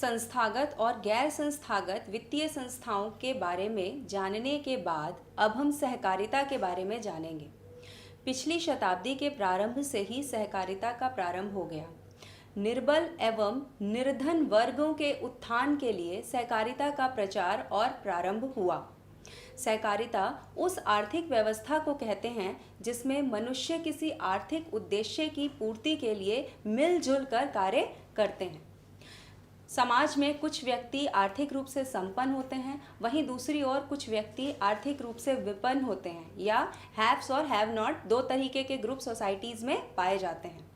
संस्थागत और गैर संस्थागत वित्तीय संस्थाओं के बारे में जानने के बाद अब हम सहकारिता के बारे में जानेंगे। पिछली शताब्दी के प्रारंभ से ही सहकारिता का प्रारंभ हो गया। निर्बल एवं निर्धन वर्गों के उत्थान के लिए सहकारिता का प्रचार और प्रारंभ हुआ। सहकारिता उस आर्थिक व्यवस्था को कहते हैं जिसमें मनुष्य किसी आर्थिक उद्देश्य की पूर्ति के लिए मिलजुल कर कार्य करते हैं। समाज में कुछ व्यक्ति आर्थिक रूप से संपन्न होते हैं, वहीं दूसरी ओर कुछ व्यक्ति आर्थिक रूप से विपन्न होते हैं, या हैव्स और हैव नॉट दो तरीके के ग्रुप सोसाइटीज़ में पाए जाते हैं।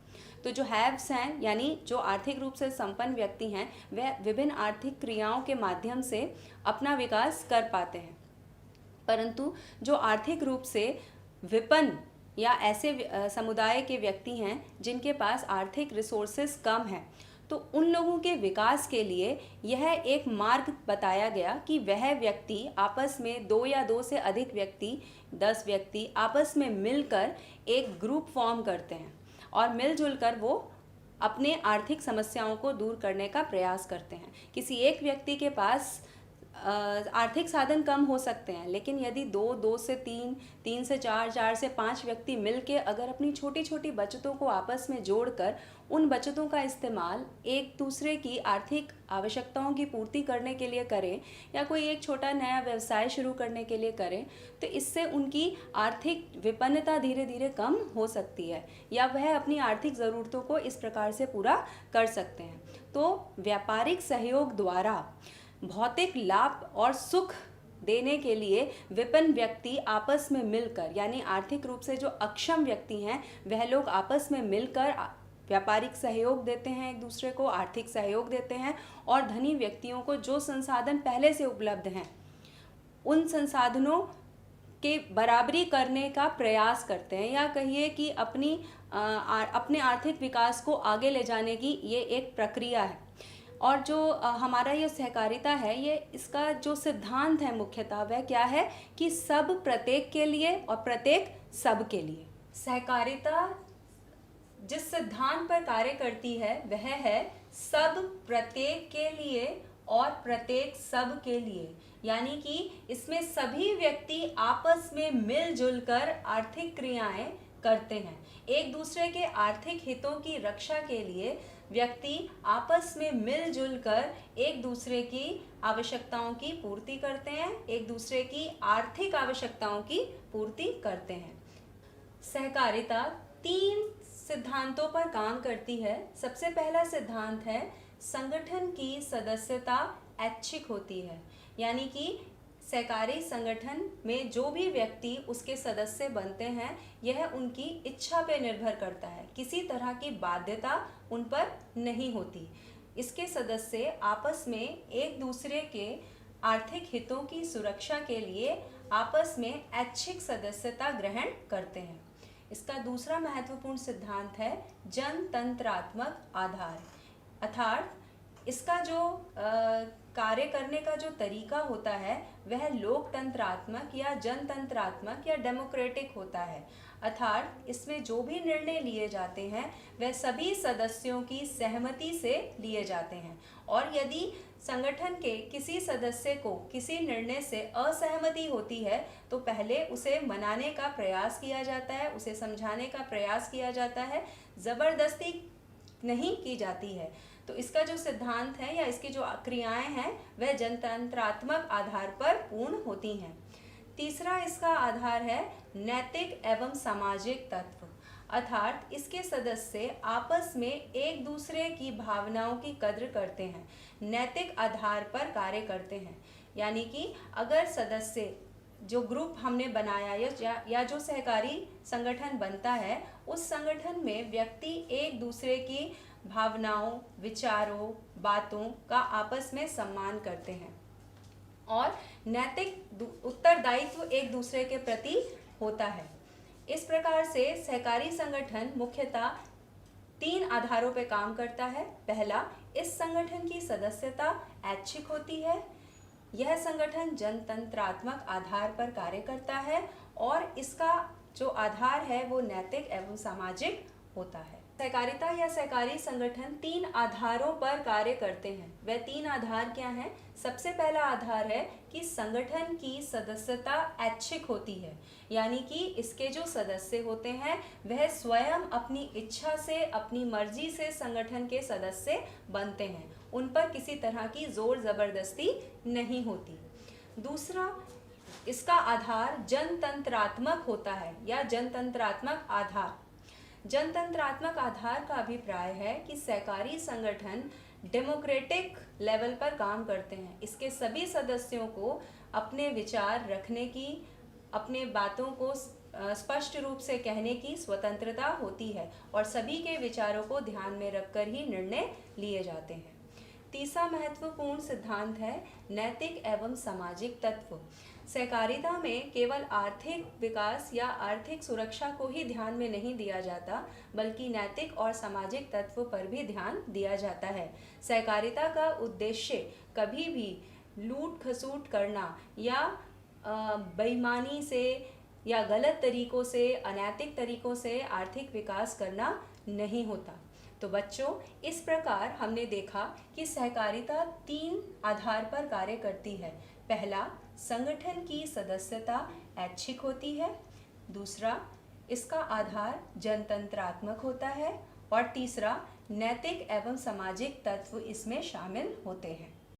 तो जो हैव्स हैं यानी जो आर्थिक रूप से संपन्न व्यक्ति हैं, वह विभिन्न आर्थिक क्रियाओं के माध्यम से अपना विकास कर पाते हैं, परंतु जो आर्थिक रूप से विपन्न या ऐसे समुदाय के व्यक्ति हैं जिनके पास आर्थिक रिसोर्सेज कम हैं, तो उन लोगों के विकास के लिए यह एक मार्ग बताया गया कि वह व्यक्ति आपस में दो या दो से अधिक व्यक्ति 10 व्यक्ति आपस में मिलकर एक ग्रुप फॉर्म करते हैं और मिलजुल कर वो अपने आर्थिक समस्याओं को दूर करने का प्रयास करते हैं। किसी एक व्यक्ति के पास आर्थिक साधन कम हो सकते हैं, लेकिन यदि दो से तीन से चार से 5 व्यक्ति मिलके अगर अपनी छोटी छोटी बचतों को आपस में जोड़कर उन बचतों का इस्तेमाल एक दूसरे की आर्थिक आवश्यकताओं की पूर्ति करने के लिए करें या कोई एक छोटा नया व्यवसाय शुरू करने के लिए करें, तो इससे उनकी आर्थिक विपन्नता धीरे धीरे कम हो सकती है या वह अपनी आर्थिक ज़रूरतों को इस प्रकार से पूरा कर सकते हैं। तो व्यापारिक सहयोग द्वारा भौतिक लाभ और सुख देने के लिए विपन्न व्यक्ति आपस में मिलकर, यानी आर्थिक रूप से जो अक्षम व्यक्ति हैं वह लोग आपस में मिलकर व्यापारिक सहयोग देते हैं, एक दूसरे को आर्थिक सहयोग देते हैं और धनी व्यक्तियों को जो संसाधन पहले से उपलब्ध हैं उन संसाधनों के बराबरी करने का प्रयास करते हैं, या कहिए कि अपने आर्थिक विकास को आगे ले जाने की ये एक प्रक्रिया है। और जो हमारा ये सहकारिता है, ये इसका जो सिद्धांत है मुख्यतः वह क्या है कि सब प्रत्येक के लिए और प्रत्येक सब के लिए। सहकारिता जिस सिद्धांत पर कार्य करती है वह है सब प्रत्येक के लिए और प्रत्येक सब के लिए, यानी कि इसमें सभी व्यक्ति आपस में मिलजुल कर आर्थिक क्रियाएं करते हैं। एक दूसरे के आर्थिक हितों की रक्षा के लिए व्यक्ति आपस में मिलजुल कर एक दूसरे की आवश्यकताओं की पूर्ति करते हैं, एक दूसरे की आर्थिक आवश्यकताओं की पूर्ति करते हैं। सहकारिता 3 सिद्धांतों पर काम करती है। सबसे पहला सिद्धांत है संगठन की सदस्यता ऐच्छिक होती है, यानी कि सहकारी संगठन में जो भी व्यक्ति उसके सदस्य बनते हैं यह उनकी इच्छा पे निर्भर करता है, किसी तरह की बाध्यता उन पर नहीं होती। इसके सदस्य आपस में एक दूसरे के आर्थिक हितों की सुरक्षा के लिए आपस में ऐच्छिक सदस्यता ग्रहण करते हैं। इसका दूसरा महत्वपूर्ण सिद्धांत है जनतंत्रात्मक आधार, अर्थात इसका जो कार्य करने का जो तरीका होता है वह लोकतंत्रात्मक या जनतंत्रात्मक या डेमोक्रेटिक होता है, अर्थात इसमें जो भी निर्णय लिए जाते हैं वह सभी सदस्यों की सहमति से लिए जाते हैं, और यदि संगठन के किसी सदस्य को किसी निर्णय से असहमति होती है तो पहले उसे मनाने का प्रयास किया जाता है, उसे समझाने का प्रयास किया जाता है, ज़बरदस्ती नहीं की जाती है। तो इसका जो सिद्धांत है या इसकी जो क्रियाएं हैं वह जनतंत्रात्मक आधार पर पूर्ण होती हैं। तीसरा इसका आधार है नैतिक एवं सामाजिक तत्व, अर्थात इसके सदस्य आपस में एक दूसरे की भावनाओं की कद्र करते हैं, नैतिक आधार पर कार्य करते हैं। यानी कि अगर सदस्य जो ग्रुप हमने बनाया या जो सहकारी संगठन बनता है उस संगठन में व्यक्ति एक दूसरे की भावनाओं, विचारों, बातों का आपस में सम्मान करते हैं और नैतिक उत्तरदायित्व एक दूसरे के प्रति होता है। इस प्रकार से सहकारी संगठन मुख्यतः 3 आधारों पर काम करता है। पहला, इस संगठन की सदस्यता ऐच्छिक होती है, यह संगठन जनतंत्रात्मक आधार पर कार्य करता है और इसका जो आधार है वो नैतिक एवं सामाजिक होता है। सहकारिता या सहकारी संगठन 3 आधारों पर कार्य करते हैं। वह 3 आधार क्या हैं? सबसे पहला आधार है कि संगठन की सदस्यता ऐच्छिक होती है, यानी कि इसके जो सदस्य होते हैं वह स्वयं अपनी इच्छा से, अपनी मर्जी से संगठन के सदस्य बनते हैं, उन पर किसी तरह की जोर जबरदस्ती नहीं होती। दूसरा, इसका आधार जनतंत्रात्मक होता है या जनतंत्रात्मक आधार। जनतंत्रात्मक आधार का अभिप्राय है कि सहकारी संगठन डेमोक्रेटिक लेवल पर काम करते हैं। इसके सभी सदस्यों को अपने विचार रखने की, अपने बातों को स्पष्ट रूप से कहने की स्वतंत्रता होती है और सभी के विचारों को ध्यान में रखकर ही निर्णय लिए जाते हैं। तीसरा महत्वपूर्ण सिद्धांत है नैतिक एवं सामाजिक तत्व। सहकारिता में केवल आर्थिक विकास या आर्थिक सुरक्षा को ही ध्यान में नहीं दिया जाता, बल्कि नैतिक और सामाजिक तत्व पर भी ध्यान दिया जाता है। सहकारिता का उद्देश्य कभी भी लूट खसूट करना या बेईमानी से या गलत तरीकों से, अनैतिक तरीकों से आर्थिक विकास करना नहीं होता। तो बच्चों, इस प्रकार हमने देखा कि सहकारिता 3 आधार पर कार्य करती है। पहला, संगठन की सदस्यता ऐच्छिक होती है। दूसरा, इसका आधार जनतंत्रात्मक होता है। और तीसरा, नैतिक एवं सामाजिक तत्व इसमें शामिल होते हैं।